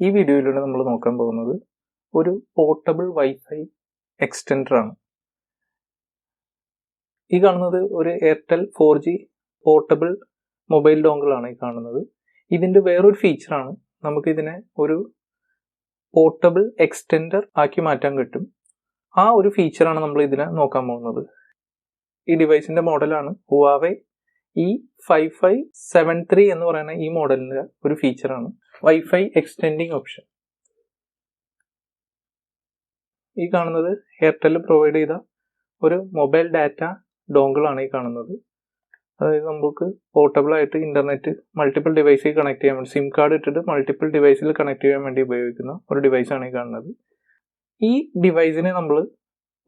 ഈ വീഡിയോയിലൂടെ നമ്മൾ നോക്കാൻ പോകുന്നത് ഒരു പോർട്ടബിൾ വൈഫൈ എക്സ്റ്റൻഡർ ആണ്. ഈ കാണുന്നത് ഒരു Airtel 4G portable mobile dongle ആണ് ഈ കാണുന്നത്. ഇതിൻ്റെ വേറൊരു ഫീച്ചറാണ്, നമുക്കിതിനെ ഒരു പോർട്ടബിൾ എക്സ്റ്റൻഡർ ആക്കി മാറ്റാൻ പറ്റും. ആ ഒരു ഫീച്ചറാണ് നമ്മൾ ഇതിനെ നോക്കാൻ പോകുന്നത്. ഈ ഡിവൈസിൻ്റെ മോഡലാണ് Huawei E5573 എന്ന് പറയുന്ന ഈ മോഡലിൻ്റെ ഒരു ഫീച്ചറാണ് വൈഫൈ എക്സ്റ്റെൻഡിങ് ഓപ്ഷൻ. ഈ കാണുന്നത് എയർടെൽ പ്രൊവൈഡ് ചെയ്ത ഒരു മൊബൈൽ ഡാറ്റ ഡോങ്കിൾ ആണ് ഈ കാണുന്നത്. അതായത് നമുക്ക് പോർട്ടബിൾ ആയിട്ട് ഇന്റർനെറ്റ് മൾട്ടിപ്പിൾ ഡിവൈസിൽ കണക്ട് ചെയ്യാൻ വേണ്ടി സിം കാർഡ് ഇട്ടിട്ട് മൾട്ടിപ്പിൾ ഡിവൈസിൽ കണക്ട് ചെയ്യാൻ വേണ്ടി ഉപയോഗിക്കുന്ന ഒരു ഡിവൈസാണ് ഈ കാണുന്നത്. ഈ ഡിവൈസിനെ നമ്മൾ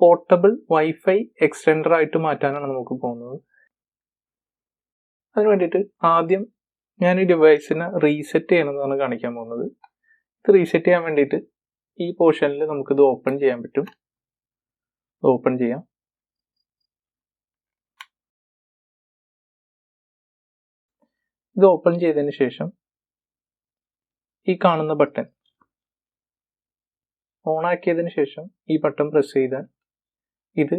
പോർട്ടബിൾ വൈഫൈ എക്സ്റ്റൻഡർ ആയിട്ട് മാറ്റാനാണ് നമുക്ക് പോകുന്നത്. അതിന് വേണ്ടിയിട്ട് ആദ്യം ഞാൻ ഈ ഡിവൈസിനെ റീസെറ്റ് ചെയ്യണമെന്നാണ് കാണിക്കാൻ പോകുന്നത്. ഇത് റീസെറ്റ് ചെയ്യാൻ വേണ്ടിയിട്ട് ഈ പോർഷനിൽ നമുക്കിത് ഓപ്പൺ ചെയ്യാൻ പറ്റും. ഓപ്പൺ ചെയ്യാം. ഇത് ഓപ്പൺ ചെയ്തതിന് ശേഷം ഈ കാണുന്ന ബട്ടൺ ഓൺ ആക്കിയതിന് ശേഷം ഈ ബട്ടൺ പ്രസ് ചെയ്താൽ ഇത്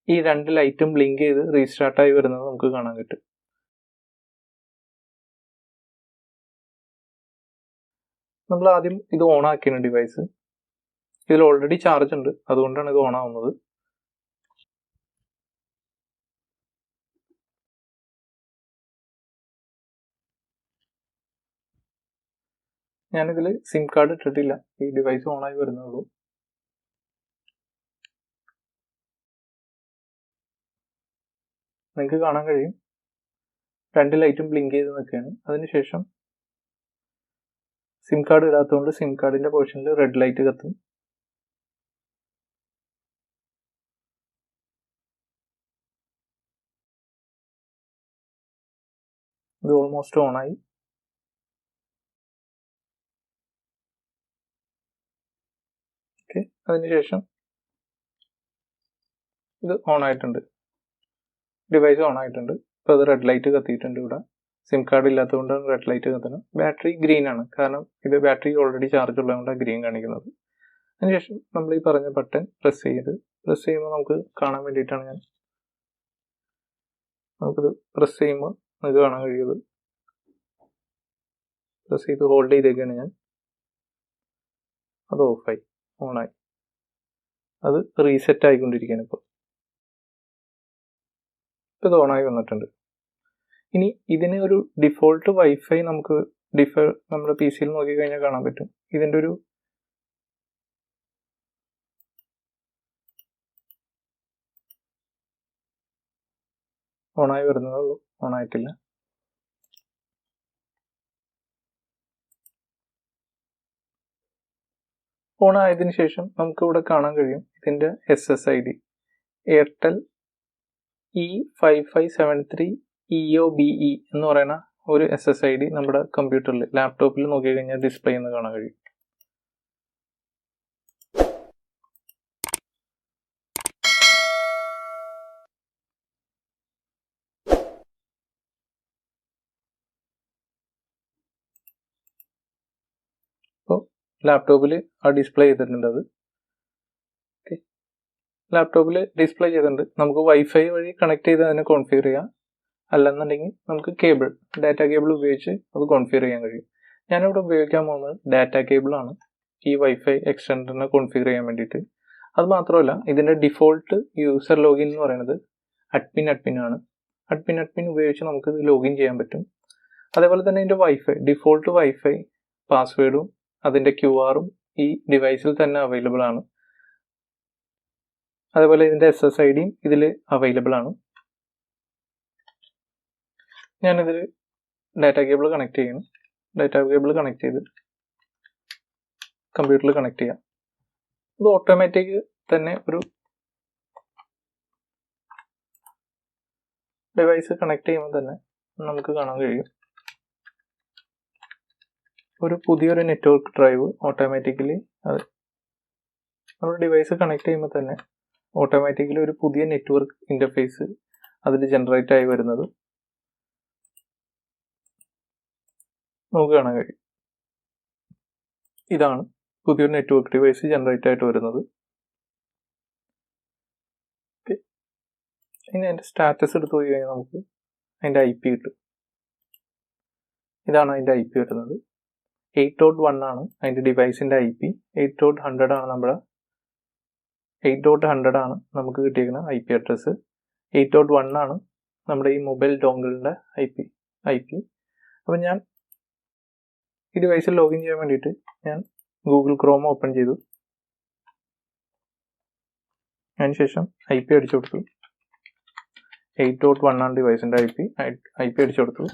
ഈ രണ്ട് ലൈറ്റും ബ്ലിങ്ക് ചെയ്ത് റീസ്റ്റാർട്ടായി വരുന്നത് നമുക്ക് കാണാൻ പറ്റും. നമ്മൾ ആദ്യം ഇത് ഓൺ ആക്കിയാണ് ഡിവൈസ്. ഇതിൽ ഓൾറെഡി ചാർജ് ഉണ്ട്, അതുകൊണ്ടാണ് ഇത് ഓൺ ആവുന്നത്. ഞാനിതിൽ സിം കാർഡ് ഇട്ടിട്ടില്ല, ഈ ഡിവൈസ് ഓണായി വരുന്നുള്ളൂ. നിങ്ങൾക്ക് കാണാൻ കഴിയും രണ്ട് ലൈറ്റും ബ്ലിങ്ക് ചെയ്ത് നിൽക്കുകയാണ്. അതിനുശേഷം സിം കാർഡ് ഇടാത്തതുകൊണ്ട് സിം കാർഡിന്റെ പോർഷനിൽ റെഡ് ലൈറ്റ് കത്തും. ഇത് ഓൾമോസ്റ്റ് ഓണായി. ഓക്കെ, അതിനുശേഷം ഇത് ഓൺ ആയിട്ടുണ്ട്, ഡിവൈസ് ഓൺ ആയിട്ടുണ്ട്. ഇപ്പോൾ അത് റെഡ് ലൈറ്റ് കത്തിയിട്ടുണ്ട്. ഇവിടെ സിം കാർഡ് ഇല്ലാത്തതുകൊണ്ടാണ് റെഡ് ലൈറ്റ് കത്തുന്നത്. ബാറ്ററി ഗ്രീൻ ആണ്, കാരണം ഇത് ബാറ്ററി ഓൾറെഡി ചാർജ് ഉള്ളതുകൊണ്ടാണ് ഗ്രീൻ കാണിക്കുന്നത്. അതിനുശേഷം നമ്മൾ ഈ പറഞ്ഞ ബട്ടൺ പ്രസ് ചെയ്യുമ്പോൾ നമുക്ക് കാണാൻ വേണ്ടിയിട്ടാണ് നമുക്കിത് പ്രസ് ചെയ്യുമ്പോൾ നമുക്ക് കാണാൻ കഴിയുന്നത്. പ്രസ് ചെയ്ത് ഹോൾഡ് ചെയ്തേക്കാണ് ഞാൻ. അത് ഓഫായി, ഓണായി. അത് റീസെറ്റ് ആയിക്കൊണ്ടിരിക്കുകയാണ്. ഇപ്പോൾ ഇത് ഓണായി വന്നിട്ടുണ്ട്. ഇനി ഇതിന് ഒരു ഡിഫോൾട്ട് വൈഫൈ നമുക്ക് നമ്മുടെ പി സിയിൽ നോക്കിക്കഴിഞ്ഞാൽ കാണാൻ പറ്റും. ഇതിൻ്റെ ഒരു ഓണായി വരുന്നതേ ഉള്ളൂ, ഓണായിട്ടില്ല. ഓൺ ആയതിനു ശേഷം നമുക്ക് ഇവിടെ കാണാൻ കഴിയും ഇതിൻ്റെ SSID എയർടെൽ E5573 EOBE എന്ന് പറയുന്ന ഒരു SSID നമ്മുടെ കമ്പ്യൂട്ടറിൽ ലാപ്ടോപ്പിൽ നോക്കിക്കഴിഞ്ഞാൽ ഡിസ്പ്ലേ എന്ന് കാണാൻ കഴിയും. അപ്പോൾ ലാപ്ടോപ്പിൽ ആ ഡിസ്പ്ലേ ചെയ്തിട്ടുണ്ട്. അത് ഓക്കെ, ലാപ്ടോപ്പിൽ ഡിസ്പ്ലേ ചെയ്തിട്ടുണ്ട്. നമുക്ക് വൈഫൈ വഴി കണക്ട് ചെയ്ത് അതിനെ കോൺഫിഗർ ചെയ്യാം. അല്ലെന്നുണ്ടെങ്കിൽ നമുക്ക് ഡാറ്റ കേബിൾ ഉപയോഗിച്ച് അത് കോൺഫിഗർ ചെയ്യാൻ കഴിയും. ഞാനിവിടെ ഉപയോഗിക്കാൻ പോകുന്നത് ഡാറ്റ കേബിളാണ് ഈ വൈഫൈ എക്സ്റ്റൻഡറിനെ കോൺഫിഗർ ചെയ്യാൻ വേണ്ടിയിട്ട്. അത് മാത്രമല്ല, ഇതിൻ്റെ ഡിഫോൾട്ട് യൂസർ ലോഗിൻ എന്ന് പറയുന്നത് അഡ്മിൻ ആണ്. അഡ്മിൻ ഉപയോഗിച്ച് നമുക്ക് ഇത് ലോഗിൻ ചെയ്യാൻ പറ്റും. അതേപോലെ തന്നെ ഇതിൻ്റെ ഡിഫോൾട്ട് വൈഫൈ പാസ്വേഡും അതിൻ്റെ QR-ഉം ഈ ഡിവൈസിൽ തന്നെ അവൈലബിൾ ആണ്. അതേപോലെ ഇതിൻ്റെ SSID-യും ഇതിൽ അവൈലബിൾ ആണ്. ഞാനിതിൽ ഡാറ്റ കേബിൾ കണക്ട് ചെയ്യണം. ഡാറ്റ കേബിൾ കണക്ട് ചെയ്ത് കമ്പ്യൂട്ടറിൽ കണക്ട് ചെയ്യാം. ഇത് ഓട്ടോമാറ്റിക് തന്നെ ഒരു ഡിവൈസ് കണക്ട് ചെയ്യുമ്പോൾ തന്നെ നമുക്ക് കാണാൻ കഴിയും പുതിയൊരു നെറ്റ്വർക്ക് ഡ്രൈവ് ഓട്ടോമാറ്റിക്കലി നമ്മുടെ ഡിവൈസ് കണക്ട് ചെയ്യുമ്പോൾ തന്നെ ഓട്ടോമാറ്റിക്കലി ഒരു പുതിയ നെറ്റ്വർക്ക് ഇന്റർഫേസ് അതിൽ ജനറേറ്റ് ആയി വരുന്നത് നമുക്ക് കാണാൻ കഴിയും. ഇതാണ് പുതിയൊരു നെറ്റ്വർക്ക് ഡിവൈസ് ജനറേറ്റ് ആയിട്ട് വരുന്നത്. ഓക്കെ, ഇനി അതിൻ്റെ സ്റ്റാറ്റസ് എടുത്ത് പോയി കഴിഞ്ഞാൽ നമുക്ക് അതിൻ്റെ IP കിട്ടും. ഇതാണ് അതിൻ്റെ IP വരുന്നത്. 8.1 ആണ് അതിൻ്റെ ഡിവൈസിൻ്റെ IP. 8.100 ആണ് നമ്മുടെ 8.100 ആണ് നമുക്ക് കിട്ടിയിരിക്കുന്ന IP അഡ്രസ്സ്. 8.1 ആണ് നമ്മുടെ ഈ മൊബൈൽ ഡോങ്കിളിൻ്റെ IP. അപ്പം ഞാൻ ഈ ഡിവൈസിൽ ലോഗിൻ ചെയ്യാൻ വേണ്ടിയിട്ട് ഞാൻ ഗൂഗിൾ ക്രോം ഓപ്പൺ ചെയ്തു. അതിനുശേഷം IP അടിച്ചു കൊടുത്തു. 8.1 ആണ് ഡിവൈസിൻ്റെ IP അടിച്ചു കൊടുത്തു.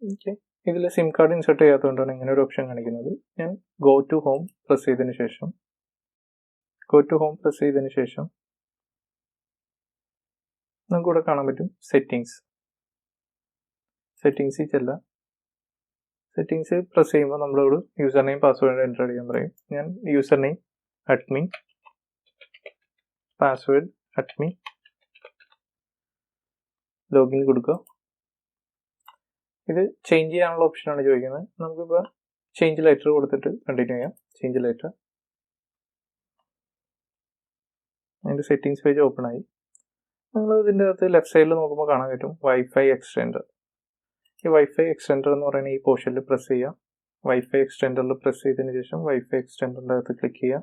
ഓക്കെ, ഇതിൽ സിം കാർഡ് ഇൻസേർട്ട് ചെയ്യാത്തതുകൊണ്ടാണ് ഇങ്ങനെ ഒരു ഓപ്ഷൻ കാണിക്കുന്നത്. ഞാൻ ഗോ ടു ഹോം പ്രസ് ചെയ്തതിന് ശേഷം നമുക്ക് ഇവിടെ കാണാൻ പറ്റും സെറ്റിങ്സിൽ ചെല്ലാം. സെറ്റിങ്സ് പ്രസ് ചെയ്യുമ്പോൾ നമ്മളോട് യൂസർ നെയിം പാസ്വേഡ് എൻ്റർ ചെയ്യാൻ പറയും. ഞാൻ user name admin, password admin, login കൊടുക്കുക. ഇത് ചേഞ്ച് ചെയ്യാനുള്ള ഓപ്ഷനാണ് ചോദിക്കുന്നത്. നമുക്കിപ്പോൾ ചേഞ്ച് ലെറ്റർ കൊടുത്തിട്ട് കണ്ടിന്യൂ ചെയ്യാം. ചേഞ്ച് ലെറ്റർ, അതിൻ്റെ സെറ്റിങ്സ് പേജ് ഓപ്പൺ ആയി. നിങ്ങൾ ഇതിൻ്റെ അകത്ത് ലെഫ്റ്റ് സൈഡിൽ നോക്കുമ്പോൾ കാണാൻ പറ്റും വൈഫൈ എക്സ്റ്റെൻഡർ. ഈ വൈഫൈ എക്സ്റ്റെൻഡർ എന്ന് പറയുന്ന ഈ പോർഷനിൽ പ്രസ് ചെയ്യാം. വൈഫൈ എക്സ്റ്റെൻഡറിൽ പ്രസ് ചെയ്തതിന് ശേഷം വൈഫൈ എക്സ്റ്റെൻഡറിൻ്റെ അകത്ത് ക്ലിക്ക് ചെയ്യുക.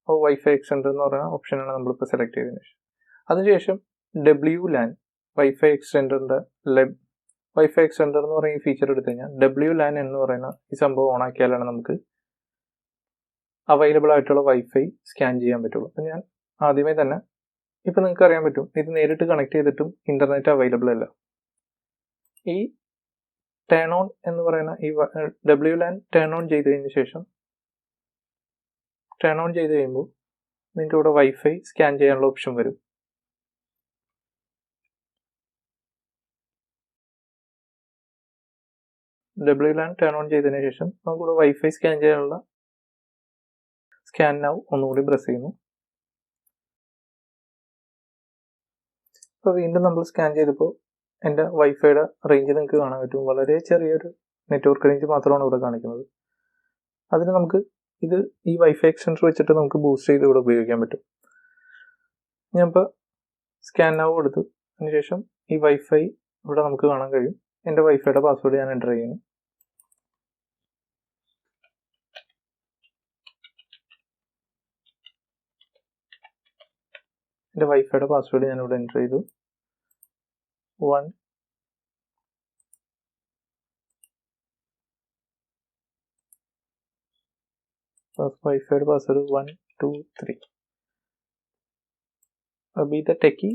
അപ്പോൾ വൈഫൈ എക്സ്റ്റെൻഡർ എന്ന് പറയുന്ന ഓപ്ഷനാണ് നമ്മളിപ്പോൾ സെലക്ട് ചെയ്തതിന് ശേഷം അതിനുശേഷം WLAN വൈഫൈ എക്സ്റ്റെൻഡർ എന്ന് പറയുന്ന ഈ ഫീച്ചർ എടുത്തു കഴിഞ്ഞാൽ WLAN എന്ന് പറയുന്ന ഈ സംഭവം ഓൺ ആക്കിയാലാണ് നമുക്ക് അവൈലബിൾ ആയിട്ടുള്ള വൈഫൈ സ്കാൻ ചെയ്യാൻ പറ്റുള്ളൂ. അപ്പം ഞാൻ ആദ്യമേ തന്നെ ഇപ്പം നിങ്ങൾക്ക് അറിയാൻ പറ്റും ഇത് നേരിട്ട് കണക്ട് ചെയ്തിട്ടും ഇൻ്റർനെറ്റ് അവൈലബിൾ അല്ല. ഈ ടേൺ ഓൺ എന്ന് പറയുന്ന ഈ WLAN ടേൺ ഓൺ ചെയ്ത് കഴിയുമ്പോൾ നിങ്ങൾക്ക് ഇവിടെ വൈഫൈ സ്കാൻ ചെയ്യാനുള്ള ഓപ്ഷൻ വരും. WLAN ടേൺ ഓൺ ചെയ്തതിന് ശേഷം നമുക്കിവിടെ വൈഫൈ സ്കാൻ ചെയ്യാനുള്ള സ്കാൻ നൗ ഒന്നുകൂടി പ്രസ് ചെയ്യുന്നു. അപ്പോൾ വീണ്ടും നമ്മൾ സ്കാൻ ചെയ്തപ്പോൾ എൻ്റെ വൈഫൈയുടെ റേഞ്ച് നിങ്ങൾക്ക് കാണാൻ പറ്റും. വളരെ ചെറിയൊരു നെറ്റ്വർക്ക് റേഞ്ച് മാത്രമാണ് ഇവിടെ കാണിക്കുന്നത്. അതിന് നമുക്ക് ഈ വൈഫൈ എക്സ്റ്റൻഡർ വെച്ചിട്ട് നമുക്ക് ബൂസ്റ്റ് ചെയ്ത് ഇവിടെ ഉപയോഗിക്കാൻ പറ്റും. ഞാനിപ്പോൾ സ്കാൻ നൗ കൊടുത്തു. അതിനുശേഷം ഈ വൈഫൈ ഇവിടെ നമുക്ക് കാണാൻ കഴിയും. എൻ്റെ വൈഫൈയുടെ പാസ്വേഡ് ഞാൻ എൻ്റർ ചെയ്യുന്നു. എൻ്റെ വൈഫൈയുടെ പാസ്വേഡ് ഞാനിവിടെ എൻ്റർ ചെയ്തു. 1 വൈഫൈയുടെ പാസ്വേഡ് 1 2 3 ബി ദ ടെക്കി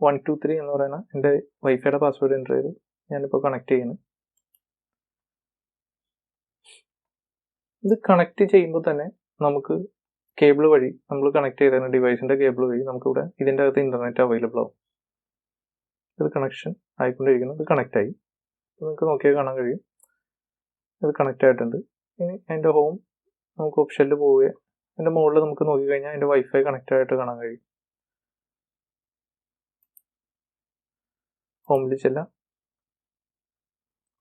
1 2 3 എന്ന് പറയുന്ന എൻ്റെ വൈഫൈയുടെ പാസ്വേഡ് എൻ്റർ ചെയ്തു. ഞാനിപ്പോൾ കണക്ട് ചെയ്യുന്നു. ഇത് കണക്ട് ചെയ്യുമ്പോൾ തന്നെ നമുക്ക് കേബിൾ വഴി നമ്മൾ കണക്ട് ചെയ്ത ഡിവൈസിൻ്റെ കേബിൾ വഴി നമുക്കിവിടെ ഇതിൻ്റെ അകത്ത് ഇൻ്റർനെറ്റ് അവൈലബിൾ ആവും. ഇത് കണക്ഷൻ ആയിക്കൊണ്ടിരിക്കുന്നു. ഇത് കണക്റ്റ് ആയി. നിങ്ങൾക്ക് നോക്കിയാൽ കാണാൻ കഴിയും ഇത് കണക്റ്റ് ആയിട്ടുണ്ട്. ഇനി അതിൻ്റെ ഹോം നമുക്ക് ഓപ്ഷനിൽ പോവുക. അതിൻ്റെ മുകളിൽ നമുക്ക് നോക്കിക്കഴിഞ്ഞാൽ അതിൻ്റെ വൈഫൈ കണക്റ്റ് ആയിട്ട് കാണാൻ കഴിയും. ഹോമിൽ ചെല്ലാം.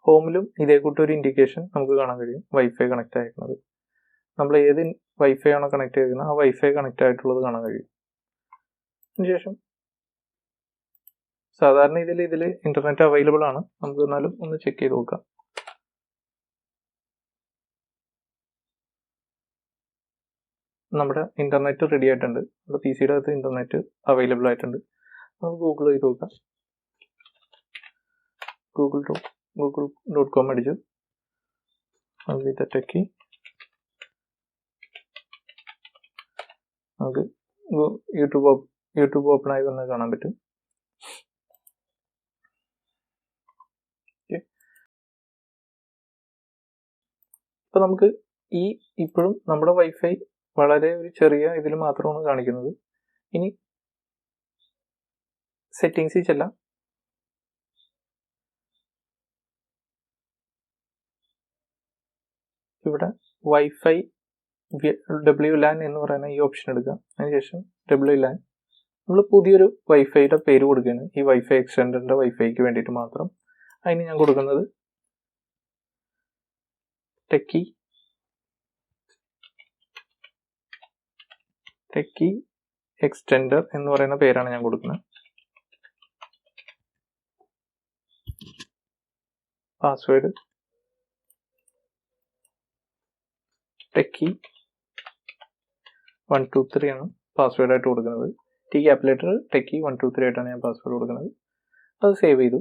ഹോമിലും ഇതേ കൂട്ടൊരു ഇൻഡിക്കേഷൻ നമുക്ക് കാണാൻ കഴിയും വൈഫൈ കണക്റ്റ് ആയിരിക്കുന്നത്. നമ്മൾ ഏത് വൈഫൈ ആണോ കണക്ട് ചെയ്തിരിക്കുന്നത് ആ വൈഫൈ കണക്റ്റ് ആയിട്ടുള്ളത് കാണാൻ കഴിയും. അതിനുശേഷം സാധാരണ ഇതിൽ ഇൻ്റർനെറ്റ് അവൈലബിൾ ആണ്. നമുക്ക് എന്നാലും ഒന്ന് ചെക്ക് ചെയ്ത് നോക്കാം. നമ്മുടെ ഇൻ്റർനെറ്റ് റെഡി ആയിട്ടുണ്ട്. നമ്മുടെ PC-യുടെ അകത്ത് ഇൻ്റർനെറ്റ് അവൈലബിൾ ആയിട്ടുണ്ട്. നമുക്ക് ഗൂഗിൾ ചെയ്ത് നോക്കാം. google.com അടിച്ചു. ടെക്കി നമുക്ക് യൂട്യൂബ് ഓപ്പൺ ആയി വന്ന് കാണാൻ പറ്റും. ഇപ്പൊ നമുക്ക് ഇപ്പോഴും നമ്മുടെ വൈഫൈ വളരെ ഒരു ചെറിയ ഇതിൽ മാത്രമാണ് കാണിക്കുന്നത്. ഇനി സെറ്റിങ്സിൽ ചെല്ലാം. ഇവിടെ വൈഫൈ WLAN എന്ന് പറയുന്ന ഈ ഓപ്ഷൻ എടുക്കുക. അതിനുശേഷം WLAN നമ്മൾ പുതിയൊരു വൈഫൈയുടെ പേര് കൊടുക്കുകയാണ്. ഈ വൈഫൈ എക്സ്റ്റൻഡറിൻ്റെ വൈഫൈക്ക് വേണ്ടിയിട്ട് മാത്രം. അതിന് ഞാൻ കൊടുക്കുന്നത് ടെക്കി എക്സ്റ്റെൻഡർ എന്ന് പറയുന്ന പേരാണ് ഞാൻ കൊടുക്കുന്നത്. പാസ്വേഡ് ടെക്കി 123 ആണ് പാസ്വേഡ് ആയിട്ട് കൊടുക്കുന്നത്. ടി ക്യാപിറ്റൽ ടെക്കി 123 ആയിട്ടാണ് ഞാൻ പാസ്വേഡ് കൊടുക്കുന്നത്. അത് സേവ് ചെയ്തു.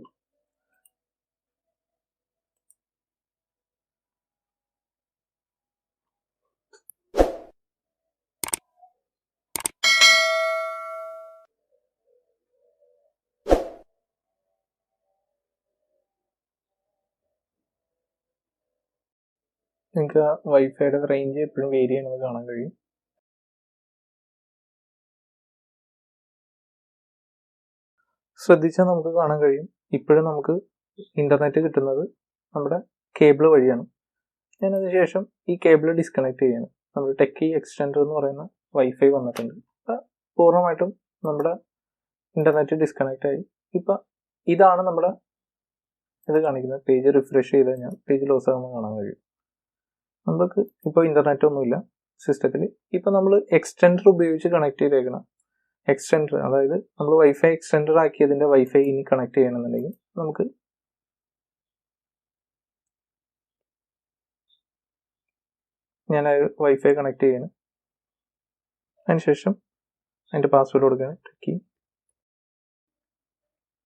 നിങ്ങൾക്ക് ആ വൈഫൈയുടെ റേഞ്ച് എപ്പോഴും വേരി ചെയ്യണമെന്ന് കാണാൻ കഴിയും. ശ്രദ്ധിച്ചാൽ നമുക്ക് കാണാൻ കഴിയും ഇപ്പോഴും നമുക്ക് ഇന്റർനെറ്റ് കിട്ടുന്നത് നമ്മുടെ കേബിൾ വഴിയാണ്. ഞാനതിന് ശേഷം ഈ കേബിൾ ഡിസ്കണക്ട് ചെയ്യണം. നമ്മൾ ടെക്കി എക്സ്റ്റെൻഡർ എന്ന് പറയുന്ന വൈഫൈ വന്നിട്ടുണ്ട്. അപ്പം പൂർണ്ണമായിട്ടും നമ്മുടെ ഇന്റർനെറ്റ് ഡിസ്കണക്ട് ആയി. ഇപ്പം ഇതാണ് നമ്മുടെ ഇത് കാണിക്കുന്നത്. പേജ് റിഫ്രഷ് ചെയ്ത് കഴിഞ്ഞാൽ പേജ് ലോസ് ആകുമ്പോൾ കാണാൻ കഴിയും. നമുക്ക് ഇപ്പോൾ ഇന്റർനെറ്റ് ഒന്നുമില്ല സിസ്റ്റത്തിൽ. ഇപ്പം നമ്മൾ എക്സ്റ്റെൻഡർ ഉപയോഗിച്ച് കണക്ട് ചെയ്തേക്കണം. എക്സ്റ്റെൻഡർ അതായത് നമ്മൾ വൈഫൈ എക്സ്റ്റെൻഡർ ആക്കിയതിൻ്റെ വൈഫൈ ഇനി കണക്ട് ചെയ്യണമെന്നുണ്ടെങ്കിൽ നമുക്ക് ഞാൻ വൈഫൈ കണക്ട് ചെയ്യണം. അതിനുശേഷം അതിൻ്റെ പാസ്വേഡ് കൊടുക്കുകയാണ് ടെക്കി.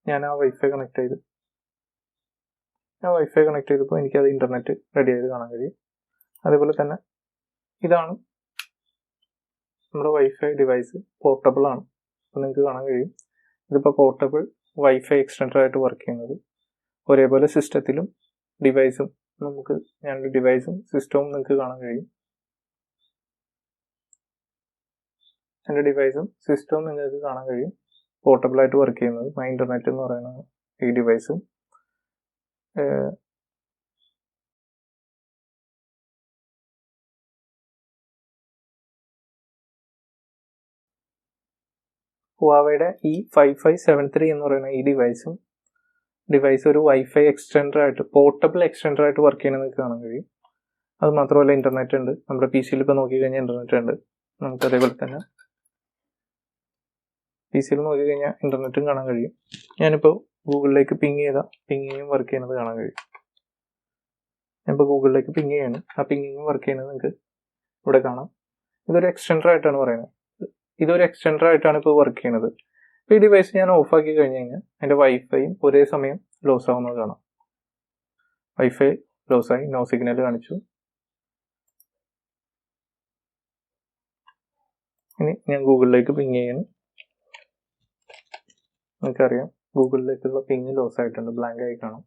ഞാൻ ആ വൈഫൈ കണക്ട് ചെയ്തു. ഞാൻ വൈഫൈ കണക്ട് ചെയ്തപ്പോൾ എനിക്കത് ഇന്റർനെറ്റ് റെഡി ആയത് കാണാൻ കഴിയും. അതേപോലെ തന്നെ ഇതാണ് നമ്മുടെ വൈഫൈ ഡിവൈസ്. പോർട്ടബിൾ ആണ്. അപ്പോൾ നിങ്ങൾക്ക് കാണാൻ കഴിയും ഇതിപ്പോൾ പോർട്ടബിൾ വൈഫൈ എക്സ്റ്റെൻഡർ ആയിട്ട് വർക്ക് ചെയ്യുന്നത്. ഒരേപോലെ സിസ്റ്റത്തിലും ഡിവൈസും നമുക്ക് ഞാനൊരു ഡിവൈസും സിസ്റ്റവും നിങ്ങൾക്ക് കാണാൻ കഴിയും. എൻ്റെ ഡിവൈസും സിസ്റ്റവും നിങ്ങൾക്ക് കാണാൻ കഴിയും. പോർട്ടബിളായിട്ട് വർക്ക് ചെയ്യുന്നത് മൈ ഇന്റർനെറ്റ് എന്ന് പറയുന്ന ഈ ഡിവൈസും ഹുവാവയുടെ E5573 എന്ന് പറയുന്ന ഈ ഡിവൈസ് ഒരു വൈഫൈ എക്സ്റ്റെൻഡർ ആയിട്ട് പോർട്ടബിൾ എക്സ്റ്റെൻഡർ ആയിട്ട് വർക്ക് ചെയ്യണമെന്ന് നിങ്ങൾക്ക് കാണാൻ കഴിയും. അത് മാത്രമല്ല ഇന്റർനെറ്റ് ഉണ്ട്. നമ്മുടെ PC-യിൽ ഇപ്പോൾ നോക്കിക്കഴിഞ്ഞാൽ ഇന്റർനെറ്റ് ഉണ്ട്. നമുക്ക് അതേപോലെ തന്നെ PC-യിൽ നോക്കിക്കഴിഞ്ഞാൽ ഇന്റർനെറ്റും കാണാൻ കഴിയും. ഞാനിപ്പോൾ ഗൂഗിളിലേക്ക് പിങ്ങിങ്ങും വർക്ക് ചെയ്യുന്നത് കാണാൻ കഴിയും. ഞാനിപ്പോൾ ഗൂഗിളിലേക്ക് പിങ് ചെയ്യാണ്. ആ പിങ്ങിങ്ങും വർക്ക് ചെയ്യുന്നത് നിങ്ങൾക്ക് ഇവിടെ കാണാം. ഇതൊരു എക്സ്റ്റെൻഡർ ആയിട്ടാണ് പറയുന്നത്. ഇതൊരു എക്സ്റ്റെൻഡർ ആയിട്ടാണ് ഇപ്പോൾ വർക്ക് ചെയ്യുന്നത്. അപ്പോൾ ഈ ഡിവൈസ് ഞാൻ ഓഫാക്കി കഴിഞ്ഞ് കഴിഞ്ഞാൽ അതിൻ്റെ വൈഫൈയും ഒരേ സമയം ലോസ് ആവുന്നത് കാണാം. വൈഫൈ ലോസായി, നോ സിഗ്നൽ കാണിച്ചു. ഇനി ഞാൻ ഗൂഗിളിലേക്ക് പിങ് ചെയ്യണം. നിങ്ങൾക്കറിയാം ഗൂഗിളിലേക്കുള്ള പിങ് ലോസ് ആയിട്ടുണ്ട്, ബ്ലാങ്ക് ആയി കാണാം.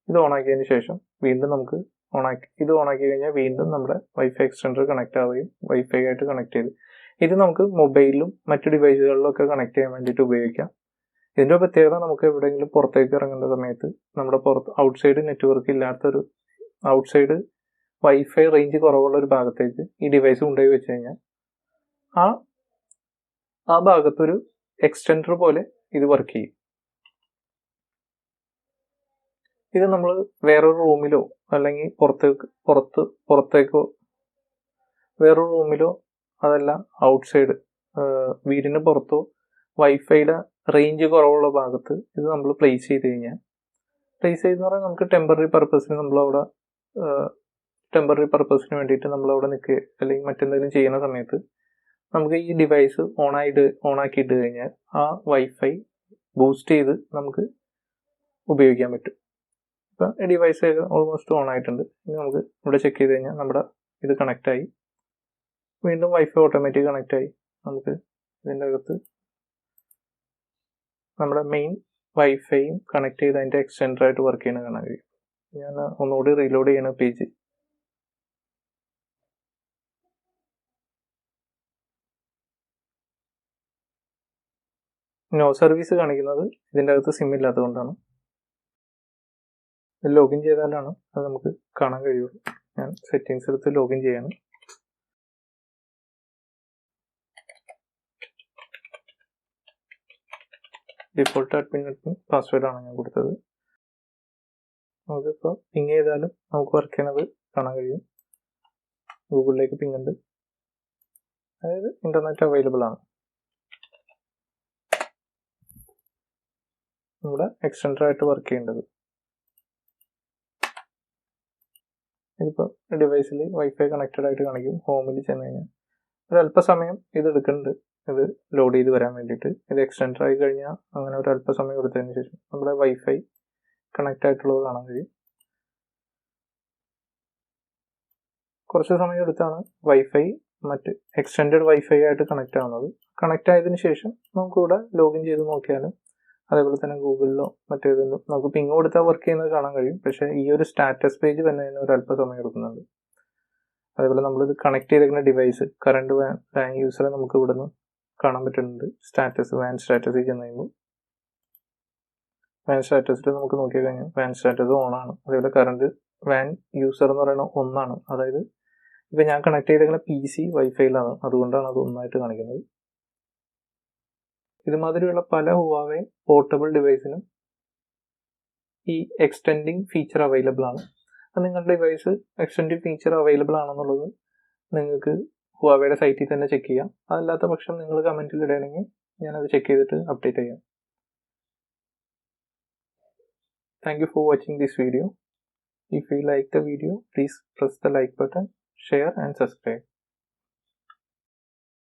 ഇത് ഓണാക്കിയതിന് ശേഷം വീണ്ടും നമുക്ക് ഇത് ഓണാക്കി കഴിഞ്ഞാൽ വീണ്ടും നമ്മുടെ വൈഫൈ എക്സ്റ്റെൻഡർ കണക്ട് ആവുകയും വൈഫൈ ആയിട്ട് കണക്ട് ചെയ്ത് ഇത് നമുക്ക് മൊബൈലിലും മറ്റു ഡിവൈസുകളിലും ഒക്കെ കണക്ട് ചെയ്യാൻ വേണ്ടിയിട്ട് ഉപയോഗിക്കാം. ഇതിൻ്റെ പ്രത്യേകത നമുക്ക് എവിടെയെങ്കിലും പുറത്തേക്ക് ഇറങ്ങുന്ന സമയത്ത് നമ്മുടെ ഔട്ട്സൈഡ് നെറ്റ്വർക്ക് ഇല്ലാത്തൊരു ഔട്ട്സൈഡ് വൈഫൈ റേഞ്ച് കുറവുള്ള ഒരു ഭാഗത്തേക്ക് ഈ ഡിവൈസ് കൊണ്ടുപോയി വെച്ച് കഴിഞ്ഞാൽ ആ ഭാഗത്തൊരു എക്സ്റ്റെൻഡർ പോലെ ഇത് വർക്ക് ചെയ്യും. ഇത് നമ്മൾ വേറൊരു റൂമിലോ അല്ലെങ്കിൽ പുറത്തേക്കോ വേറൊരു റൂമിലോ അതല്ല ഔട്ട്സൈഡ് വീടിന് പുറത്തോ വൈഫൈയുടെ റേഞ്ച് കുറവുള്ള ഭാഗത്ത് ഇത് നമ്മൾ പ്ലേസ് ചെയ്ത് കഴിഞ്ഞാൽ പറഞ്ഞാൽ നമുക്ക് ടെമ്പററി പർപ്പസിന് വേണ്ടിയിട്ട് നമ്മളവിടെ നിൽക്കുക അല്ലെങ്കിൽ മറ്റെന്തെങ്കിലും ചെയ്യുന്ന സമയത്ത് നമുക്ക് ഈ ഡിവൈസ് ഓണാക്കിയിട്ട് കഴിഞ്ഞാൽ ആ വൈഫൈ ബൂസ്റ്റ് ചെയ്ത് നമുക്ക് ഉപയോഗിക്കാൻ പറ്റും. ഇപ്പം ഡിവൈസ് ഓൾമോസ്റ്റ് ഓൺ ആയിട്ടുണ്ട്. ഇനി നമുക്ക് ഇവിടെ ചെക്ക് ചെയ്ത് കഴിഞ്ഞാൽ നമ്മുടെ ഇത് കണക്റ്റായി. വീണ്ടും വൈഫൈ ഓട്ടോമാറ്റിക് കണക്റ്റായി. നമുക്ക് ഇതിൻ്റെ അകത്ത് നമ്മുടെ മെയിൻ വൈഫൈയും കണക്ട് ചെയ്ത് അതിൻ്റെ എക്സ്റ്റെൻഡർ ആയിട്ട് വർക്ക് ചെയ്യുന്നത് കാണാൻ കഴിയും. ഞാൻ ഒന്നുകൂടി റീലോഡ് ചെയ്യണ പേജ്. നോ സർവീസ് കാണിക്കുന്നത് ഇതിൻ്റെ അകത്ത് സിം ഇല്ലാത്തതുകൊണ്ടാണ്. ലോഗിൻ ചെയ്താലാണ് അത് നമുക്ക് കാണാൻ കഴിയുള്ളൂ. ഞാൻ സെറ്റിങ്സ് എടുത്ത് ലോഗിൻ ചെയ്യാണ്. ഡിഫോൾട്ട് അഡ്മിൻ പാസ്വേഡാണ് ഞാൻ കൊടുത്തത്. നമുക്കിപ്പോൾ പിങ് ചെയ്താലും നമുക്ക് വർക്ക് ചെയ്യുന്നത് കാണാൻ കഴിയും. ഗൂഗിളിലേക്ക് പിങ് ഉണ്ട്, അതായത് ഇൻ്റർനെറ്റ് അവൈലബിൾ ആണ്. നമ്മുടെ എക്സ്റ്റൻഡറായിട്ട് വർക്ക് ചെയ്യേണ്ടത്. ഇതിപ്പോൾ ഡിവൈസിൽ വൈഫൈ കണക്റ്റഡ് ആയിട്ട് കാണിക്കും. ഹോമിൽ ചെന്ന് കഴിഞ്ഞാൽ ഒരല്പസമയം ഇത് എടുക്കുന്നുണ്ട്, ഇത് ലോഡ് ചെയ്ത് വരാൻ വേണ്ടിയിട്ട്. ഇത് എക്സ്റ്റൻഡർ ആയി കഴിഞ്ഞാൽ അങ്ങനെ ഒരു അല്പസമയം എടുത്തതിന് ശേഷം നമ്മുടെ വൈഫൈ കണക്റ്റ് ആയിട്ടുള്ളത് കാണാൻ കഴിയും. കുറച്ച് സമയം എടുത്താണ് വൈഫൈ മറ്റ് എക്സ്റ്റൻഡഡ് വൈഫൈ ആയിട്ട് കണക്റ്റ് ആവുന്നത്. കണക്റ്റ് ആയതിനു ശേഷം നമുക്കിവിടെ ലോഗിൻ ചെയ്ത് നോക്കിയാലും അതേപോലെ തന്നെ ഗൂഗിളിലോ മറ്റേതെങ്കിലും നമുക്ക് പിങ് കൊടുത്താൽ വർക്ക് ചെയ്യുന്നത് കാണാൻ കഴിയും. പക്ഷേ ഈ ഒരു സ്റ്റാറ്റസ് പേജ് വരുന്നതിന് ഒരു അല്പസമയം എടുക്കുന്നുണ്ട്. അതേപോലെ നമ്മളിത് കണക്ട് ചെയ്തിരിക്കുന്ന ഡിവൈസ് കറണ്ട് വാൻ യൂസറെ നമുക്ക് ഇവിടെ നിന്ന് കാണാൻ പറ്റുന്നുണ്ട്. സ്റ്റാറ്റസ് വാൻ സ്റ്റാറ്റസിൽ ചെന്ന് കഴിയുമ്പോൾ വാൻ സ്റ്റാറ്റസിൽ നമുക്ക് നോക്കി കഴിഞ്ഞാൽ വാൻ സ്റ്റാറ്റസ് ഓൺ ആണ്. അതേപോലെ കറണ്ട് വാൻ യൂസർ എന്ന് പറയുന്നത് 1 ആണ്. അതായത് ഇപ്പം ഞാൻ കണക്ട് ചെയ്തിരിക്കുന്ന PC വൈഫൈയിലാണ്, അതുകൊണ്ടാണ് അത് 1 ആയിട്ട് കാണിക്കുന്നത്. ഇതുമാതിരിയുള്ള പല Huawei പോർട്ടബിൾ ഡിവൈസിനും ഈ എക്സ്റ്റെൻഡിങ് ഫീച്ചർ അവൈലബിൾ ആണ്. അത് നിങ്ങളുടെ ഡിവൈസ് എക്സ്റ്റെൻഡിങ് ഫീച്ചർ അവൈലബിൾ ആണെന്നുള്ളത് നിങ്ങൾക്ക് Huaweiയുടെ സൈറ്റിൽ തന്നെ ചെക്ക് ചെയ്യാം. അതല്ലാത്ത പക്ഷം നിങ്ങൾ കമൻറ്റിൽ ഇടുകയാണെങ്കിൽ ഞാനത് ചെക്ക് ചെയ്തിട്ട് അപ്ഡേറ്റ് ചെയ്യാം. Thank you for watching this video. If you like the video, please press the like button, share and subscribe.